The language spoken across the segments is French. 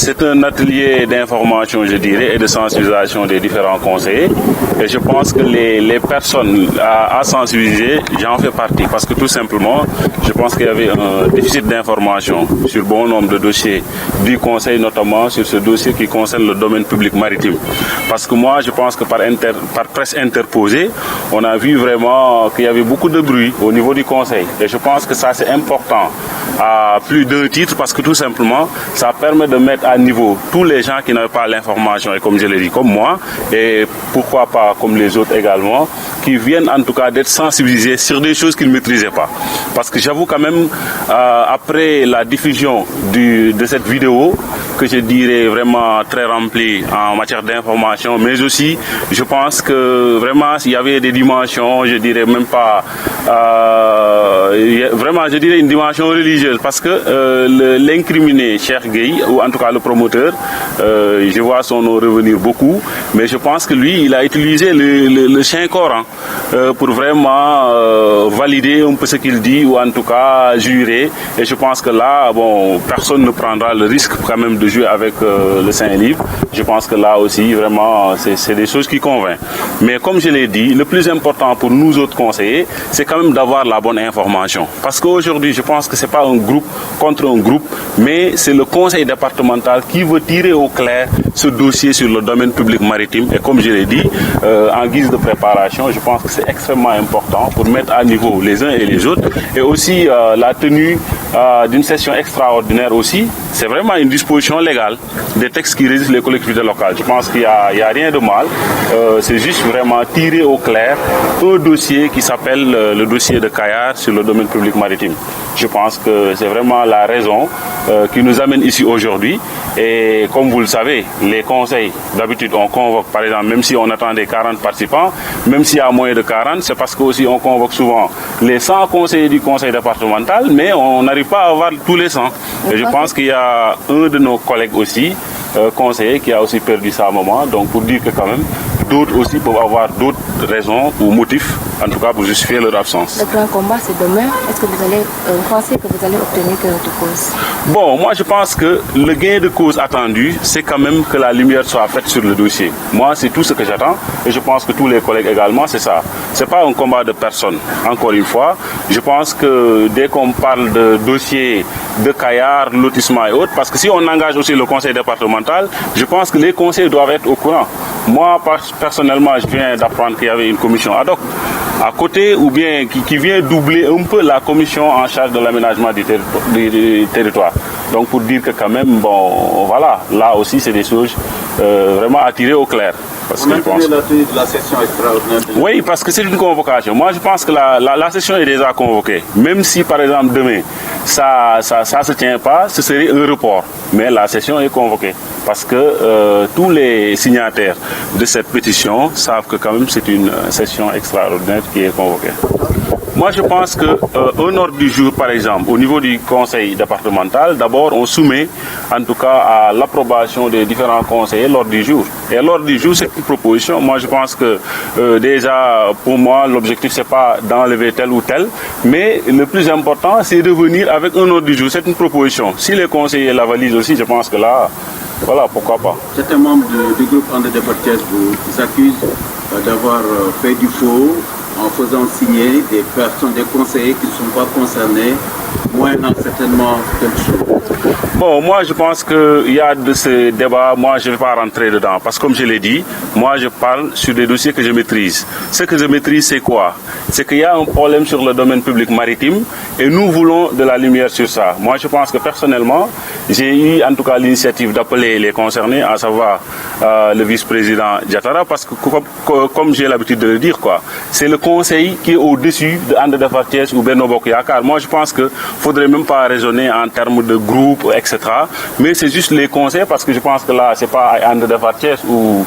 c'est un atelier d'information, je dirais, et de sensibilisation des différents conseillers. Et je pense que les personnes à sensibiliser, j'en fais partie. Parce que tout simplement, je pense qu'il y avait un déficit d'information sur bon nombre de dossiers du conseil, notamment sur ce dossier qui concerne le domaine public maritime. Parce que moi, je pense que par presse interposée, on a vu vraiment qu'il y avait beaucoup de bruit au niveau du conseil. Et je pense que ça, c'est important à plus d'un titre parce que tout simplement, ça permet de mettre à niveau tous les gens qui n'avaient pas l'information, et comme je l'ai dit, comme moi, et pourquoi pas comme les autres également, qui viennent en tout cas d'être sensibilisés sur des choses qu'ils ne maîtrisaient pas. Parce que j'avoue quand même, après la diffusion de cette vidéo, que je dirais vraiment très remplie en matière d'information, mais aussi, je pense que vraiment, il y avait des dimensions, je dirais même pas, vraiment, je dirais une dimension religieuse, parce que l'incriminé Cheikh Gueye, ou en tout cas le promoteur, je vois son nom revenir beaucoup, mais je pense que lui, il a utilisé le Saint-Coran pour vraiment valider un peu ce qu'il dit, ou en tout cas jurer, et je pense que là, bon, personne ne prendra le risque quand même de jouer avec le Saint-Livre. Je pense que là aussi, vraiment, c'est des choses qui convainquent. Mais comme je l'ai dit, le plus important pour nous autres conseillers, c'est quand même d'avoir la bonne information. Parce qu'aujourd'hui, je pense que ce n'est pas un groupe contre un groupe, mais c'est le conseil départemental qui veut tirer au clair ce dossier sur le domaine public maritime. Et comme je l'ai dit, en guise de préparation, je pense que c'est extrêmement important pour mettre à niveau les uns et les autres. Et aussi la tenue d'une session extraordinaire aussi, c'est vraiment une disposition légale des textes qui régissent les collectivités locales. Je pense qu'il n'y a rien de mal. C'est juste vraiment tirer au clair un dossier qui s'appelle le dossier de Kayar sur le domaine public maritime. Je pense que c'est vraiment la raison qui nous amène ici aujourd'hui. Et comme vous le savez, les conseils, d'habitude, on convoque, par exemple, même si on attendait 40 participants, même s'il y a moins de 40, c'est parce qu'aussi on convoque souvent les 100 conseillers du conseil départemental, mais on n'arrive pas à avoir tous les 100. Et je pense qu'il y a un de nos collègues aussi, conseiller, qui a aussi perdu sa maman. Donc pour dire que quand même, d'autres aussi peuvent avoir d'autres raisons ou motifs, en tout cas pour justifier leur absence. Le grand combat, c'est demain. Est-ce que vous allez penser que vous allez obtenir gain de cause? Bon, moi je pense que le gain de cause attendu, c'est quand même que la lumière soit faite sur le dossier. Moi, c'est tout ce que j'attends et je pense que tous les collègues également, c'est ça. Ce n'est pas un combat de personne, encore une fois. Je pense que dès qu'on parle de dossiers de Kayar, lotissement et autres, parce que si on engage aussi le conseil départemental, je pense que les conseils doivent être au courant. Moi, personnellement, je viens d'apprendre qu'il y avait une commission ad hoc à côté, ou bien qui vient doubler un peu la commission en charge de l'aménagement du territoire. Donc pour dire que quand même, bon, voilà, là aussi c'est des choses vraiment à tirer au clair. Parce que la tenue de la session extraordinaire. Oui, parce que c'est une convocation. Moi, je pense que la session est déjà convoquée. Même si, par exemple, demain, ça se tient pas, ce serait un report. Mais la session est convoquée. Parce que tous les signataires de cette pétition savent que quand même c'est une session extraordinaire qui est convoquée. Moi, je pense qu'un ordre du jour, par exemple, au niveau du conseil départemental, d'abord, on soumet, en tout cas, à l'approbation des différents conseillers l'ordre du jour. Et l'ordre du jour, c'est une proposition. Moi, je pense que déjà, pour moi, l'objectif, c'est pas d'enlever tel ou tel, mais le plus important, c'est de venir avec un ordre du jour. C'est une proposition. Si les conseillers la valident aussi, je pense que là, voilà, pourquoi pas. Certains membres du groupe André Departiès vous accusent d'avoir fait du faux en faisant signer des personnes, des conseillers qui ne sont pas concernés, moyennant certainement quelque chose. Bon, moi je pense qu'il y a de ces débats, moi je ne vais pas rentrer dedans, parce que comme je l'ai dit, moi je parle sur des dossiers que je maîtrise. Ce que je maîtrise, c'est quoi? C'est qu'il y a un problème sur le domaine public maritime et nous voulons de la lumière sur ça. Moi je pense que personnellement, j'ai eu en tout cas l'initiative d'appeler les concernés, à savoir le vice-président Diatara, parce que comme j'ai l'habitude de le dire, c'est le conseil qui est au-dessus de André Departiès ou Benno Bokk Yakaar. Moi je pense qu'il ne faudrait même pas raisonner en termes de groupe, etc. Mais c'est juste les conseils, parce que je pense que là, ce n'est pas André Departiès ou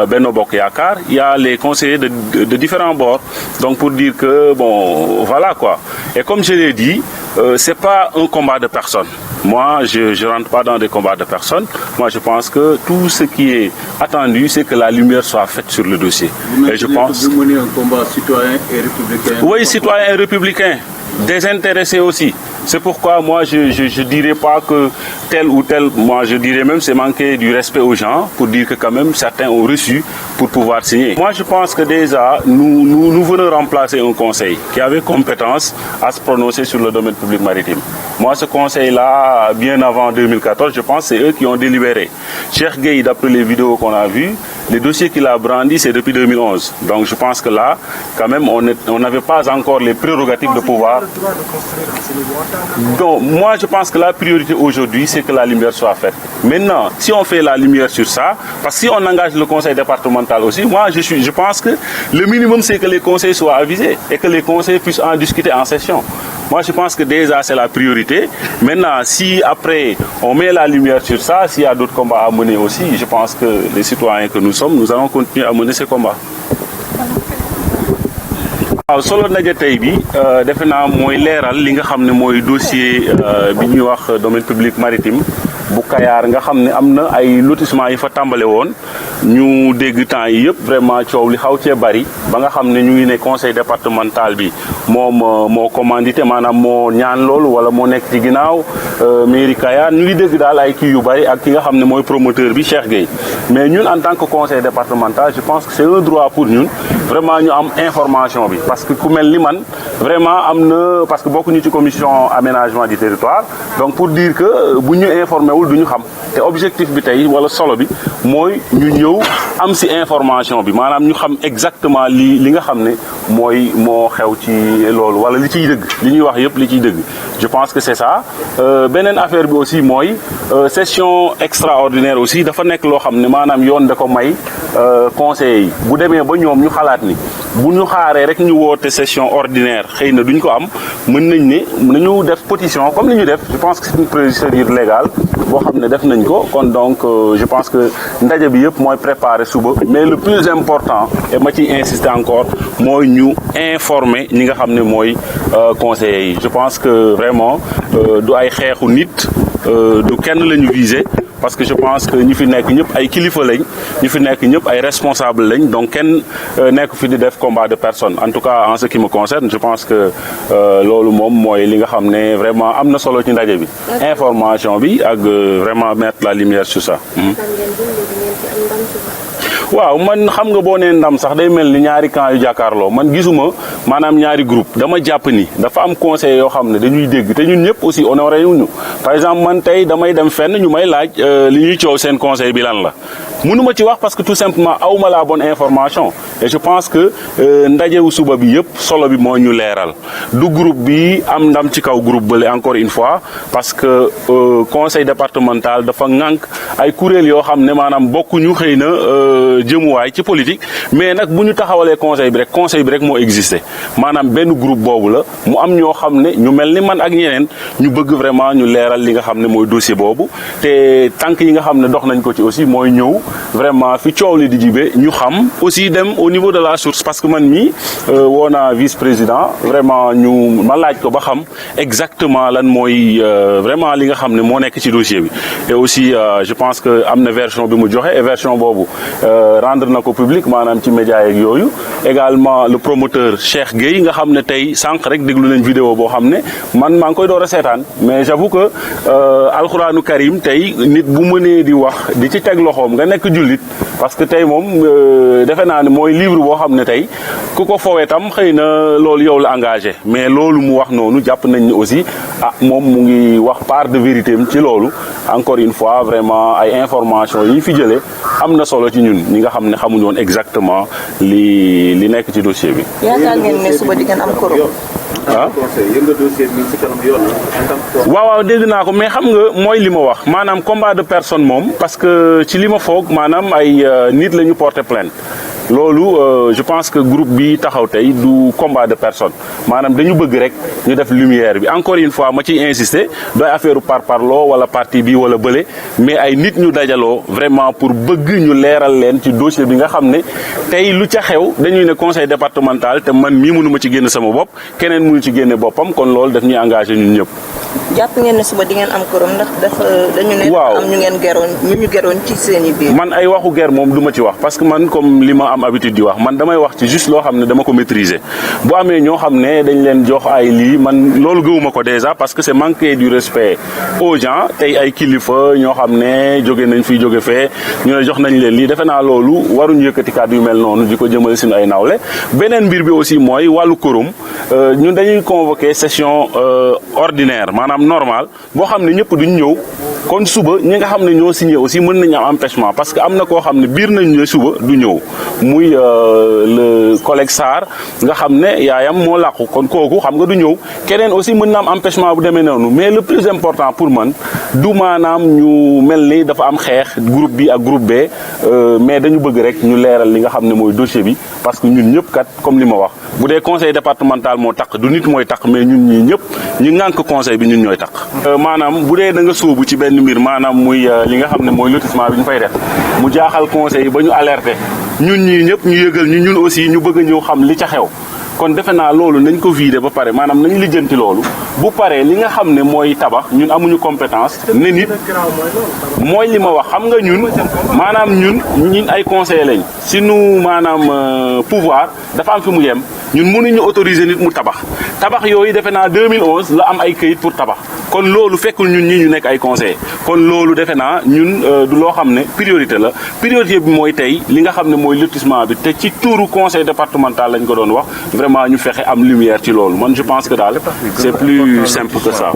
Benno Bokk Yakaar. Il y a les conseillers de différents bords. Donc pour dire que, bon, voilà quoi. Et comme je l'ai dit, ce n'est pas un combat de personne. Moi, je ne rentre pas dans des combats de personnes. Moi, je pense que tout ce qui est attendu, c'est que la lumière soit faite sur le dossier. Et je pense... Vous menez un combat citoyen et républicain. Oui, citoyen et républicain. Désintéressé aussi. C'est pourquoi moi je dirais pas que tel ou tel, moi je dirais même c'est manquer du respect aux gens pour dire que quand même certains ont reçu pour pouvoir signer. Moi je pense que déjà nous venons remplacer un conseil qui avait compétence à se prononcer sur le domaine public maritime. Moi ce conseil-là, bien avant 2014, je pense que c'est eux qui ont délibéré. Cheikh Gueye, d'après les vidéos qu'on a vues, les dossiers qu'il a brandis, c'est depuis 2011. Donc je pense que là, quand même, on n'avait pas encore les prérogatives de pouvoir. Donc moi, je pense que la priorité aujourd'hui, c'est que la lumière soit faite. Maintenant, si on fait la lumière sur ça, parce que si on engage le conseil départemental aussi, moi, je pense que le minimum, c'est que les conseils soient avisés et que les conseils puissent en discuter en session. Moi, je pense que déjà, c'est la priorité. Maintenant, si après, on met la lumière sur ça, s'il y a d'autres combats à mener aussi, je pense que les citoyens que nous sommes, nous allons continuer à mener ces combats. waaw solo ndaje tey bi defe naa mooy leeral li nga xam ne mooy dossier bi ñuy wax domaine public maritime bu Kayar nga xam ne am na ay lotissement yi fa tàmbale woon ñu dégg temps yi yëpp vraiment coow li xaw cee bari ba nga xam ne ñu ngi ne conseil départemental bi moom moo commandité maanaam moo ñaan loolu wala moo nekk ci ginnaaw mairie Kayar ñu ngi dégg daal ay kii yu bari ak ki nga xam ne mooy promoteur bi Cheikh Gueye mais ñun en tant que conseil départemental je pense que c'est un droit pour ñun vraiment ñu am information bi parce que ku mel ni man vraiment am na parce que bokkuñu ci commission aménagement du territoire donc pour dire que bu ñu informé wul du ñu xam te objectif bi tey wala solo bi mooy ñu ñëw am ci information bi maanaam ñu xam exactement li nga xam ne mooy moo xew ci loolu wala li ciy dëgg li ñuy wax yëpp li ciy dëgg je pense que c'est ça beneen affaire bi aussi mooy session extraordinaire aussi dafa nekk loo xam ne maanaam yoon da ko may conseillers yi bu demee ba ñoom ñu xalaat ni bu ñu xaaree rek ñu woote session ordinaire xëy na duñ ko am mën nañ ne nañu def pétition comme li ñu def je pense que c'est une procédure légale boo xam ne def nañ ko kon donc je pense que ndaje bi yëpp mooy préparer suba mais le plus important et ma ciy insister encore mooy ñu informer ñi nga xam ne mooy conseillers yi je pense que vraiment du ay xeexu nit du kenn la ñu viser parce que je pense que ñi fi nekk ñëpp ay kilifa lañ ñi fi nekk ñëpp ay responsable lañ donc kenn nekk fi di def combat de personne en tout cas en ce qui me concerne je pense que loolu moom mooy li nga xam ne vraiment am na solo ci ndaje bi information bi ak vraiment mettre la lumière sur ça. waaw man xam nga boo nee ndam sax day mel ni ñaari camp yu jàkkaarloo man gisuma maanaam ñaari groupe dama jàpp ni dafa am conseil yoo xam ne dañuy dégg te ñun ñëpp aussi honoré wuñu par exemple man tey damay dem fenn ñu may laaj li ñuy coow seen conseil bi lan la mënuma ci wax parce que tout simplement awma la bonne information et je pense que ndajewu suba bi yëpp solo bi moo ñu leeral du groupe bi am ndam ci kaw groupe bële encore une fois parce que conseil départemental dafa ŋànk ay kuréel yoo xam ne maanaam bokkuñu xëy na jëmuwaay ci politique mais nag bu ñu taxawalee conseil bi rek moo existé maanaam benn groupe boobu la mu am ñoo xam ne ñu mel ni man ak ñeneen ñu bëgg vraiment ñu leeral li nga xam ne mooy dossier boobu te tànk yi nga xam ne dox nañ ko ci aussi mooy ñëw vraiment fi coow li di jibe ñu xam aussi dem au niveau de la source parce que man mii woo naa vice-président vraiment ñu ma laaj ko ba xam exactement lan mooy vraiment li nga xam ne moo nekk ci dossier bi et aussi je pense que am na version bi mu joxe et version boobu rendre na ko public maanaam ci média yeeg yooyu également le promoteur Cheikh Gueye nga xam ne tey sànq rek déglu nañ vidéo boo xam ne man maa ngi koy door a seetaan mais j'avoue que alxuraanu karim tey nit bu mënee di wax di ci teg loxoom nga nekk jullit parce que tey moom defe naa ne mooy livre boo xam ne tey ku ko foowee tam xëy na loolu yow la engagé mais loolu mu wax noonu jàpp nañ ni aussi moom mu ngi wax part de vérité am ci loolu encore une fois vraiment ay information yi fi jëlee am na solo ci ñun ñi nga xam ne xamuñu woon exactement li nekk ci dossier bi. yaakaar ngeen ne suba di ngeen am korom. waaw dégg naa ko mais xam nga mooy li ma wax maanaam combat de personne moom parce que ci li ma foog maanaam ay nit la ñu porter plainte loolu je pense que groupe bi taxaw tey du combat de personne maanaam dañu bëgg rek ñu def lumière bi encore une fois ma ciy insister doy affaire parparloo wala parti bi wala bële mais ay nit ñu dajaloo vraiment pour bëgg ñu leeral leen ci dossier bi nga xam ne tey lu ca xew dañuy ne conseil départemental te man mii mënuma ci génn sama bopp keneen mënu ci génne boppam kon loolu daf ñuy engagé ñun ñëpp. jàpp ngeen ne suba di ngeen am quorum ndax dafa dañu ne. waaw am ñu geroon ci seen i biir. man ay waxu guerre moom du ma ci wax parce que man comme li ma am habitude di wax man damay wax ci juste loo xam ne dama ko maîtriser bu amee ñoo xam ne dañ leen jox ay lii man loolu gëwuma ko déjà parce que c'est manquer du respect aux gens tey ay kilifa ñoo xam ne jóge nañ fi jóge fee ñu ne jox nañ leen lii defe naa loolu waruñu yëkkati kàddu yu mel noonu di ko jëmale suñu ay nawle beneen mbir bi aussi mooy wàllu quorum ñun dañuy convoquer session ordinaire maanaam normal boo xam ne ñëpp duñ ñëw kon suba ñi nga xam ne ñoo signé aussi mën nañu am empêchement parce que am na koo xam ne biir nañu ne suba du ñëw muy le collègue Sarr nga xam ne yaayam moo làqu kon kooku xam nga du ñëw keneen aussi mën na am empêchement bu demee noonu mais le plus important pour man du maanaam ñu mel ni dafa am xeex groupe bi ak groupe B mais dañu bëgg rek ñu leeral li nga xam ne mooy dossier bi parce que ñun ñëpp kat comme li ma wax bu dee conseil départemental moo tax du nit mooy tax mais ñun ñii ñëpp ñu ŋànk conseil bi ñun ñooy tax maanaam bu dee da nga sóobu ci benn mbir maanaam muy li nga xam ne mooy lotissement bi ñu fay def mu jaaxal conseil yi ba ñu alerté ñun ñii ñëpp ñu yëgal ñu ñun aussi ñu bëgg a ñëw xam li ca xew kon defe naa loolu nañ ko vider ba pare maanaam nañ lijjanti loolu bu paree li nga xam ne mooy tabax ñun amuñu compétence ne nit mooy li ma wax xam nga ñun maanaam ñun ay conseillers lañ sunu maanaam pouvoir dafa am fi mu yem ñun mënuñu autoriser nit mu tabax yooyu defe naa 2011 la am ay këyit pour tabax kon loolu fekkul ñun ñi ñu nekk ay conseillers kon loolu defe naa ñun du loo xam ne priorité la priorité bi mooy tey li nga xam ne mooy lotissement bi te ci tuuru conseil départemental lañ ko doon wax vraiment ñu fexe am lumière ci loolu man je pense que daal c'est plus simple que ça